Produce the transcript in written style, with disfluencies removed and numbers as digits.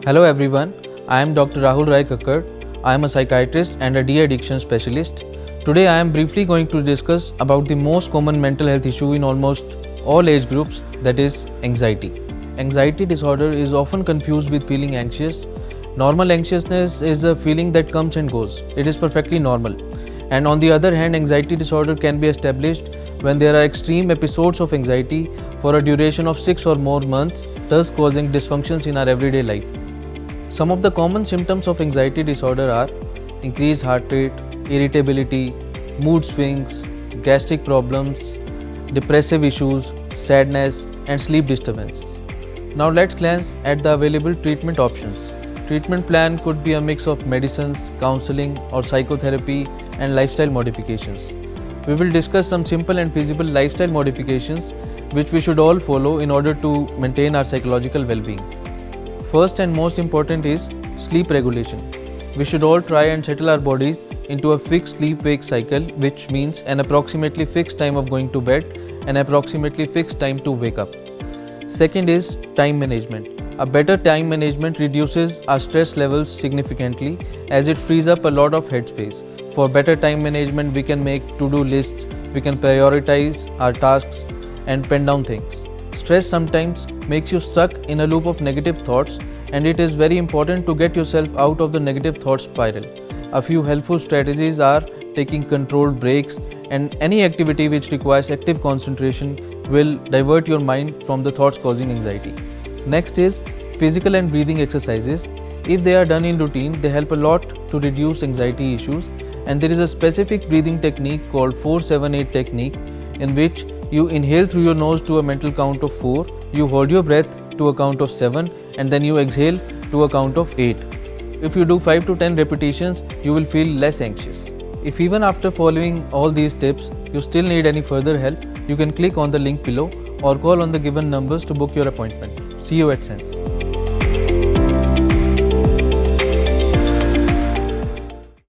Hello everyone, I am Dr. Rahul Rai Kakkar. I am a psychiatrist and a de-addiction specialist. Today I am briefly going to discuss about the most common mental health issue in almost all age groups, that is anxiety. Anxiety disorder is often confused with feeling anxious. Normal anxiousness is a feeling that comes and goes. It is perfectly normal. And on the other hand, anxiety disorder can be established when there are extreme episodes of anxiety for a duration of 6 or more months, thus causing dysfunctions in our everyday life. Some of the common symptoms of anxiety disorder are increased heart rate, irritability, mood swings, gastric problems, depressive issues, sadness, and sleep disturbances. Now let's glance at the available treatment options. Treatment plan could be a mix of medicines, counseling, or psychotherapy and lifestyle modifications. We will discuss some simple and feasible lifestyle modifications which we should all follow in order to maintain our psychological well-being. First and most important is sleep regulation. We should all try and settle our bodies into a fixed sleep-wake cycle, which means an approximately fixed time of going to bed and approximately fixed time to wake up. Second is time management. A better time management reduces our stress levels significantly as it frees up a lot of headspace. For better time management, we can make to-do lists, we can prioritize our tasks and pen down things. Stress sometimes makes you stuck in a loop of negative thoughts, and it is very important to get yourself out of the negative thought spiral. A few helpful strategies are taking controlled breaks, and any activity which requires active concentration will divert your mind from the thoughts causing anxiety. Next is physical and breathing exercises. If they are done in routine, they help a lot to reduce anxiety issues, and there is a specific breathing technique called 4-7-8 technique in which you inhale through your nose to a mental count of 4, you hold your breath to a count of 7, and then you exhale to a count of 8. If you do 5 to 10 repetitions, you will feel less anxious. If even after following all these tips you still need any further help, you can click on the link below or call on the given numbers to book your appointment. See you at Sense.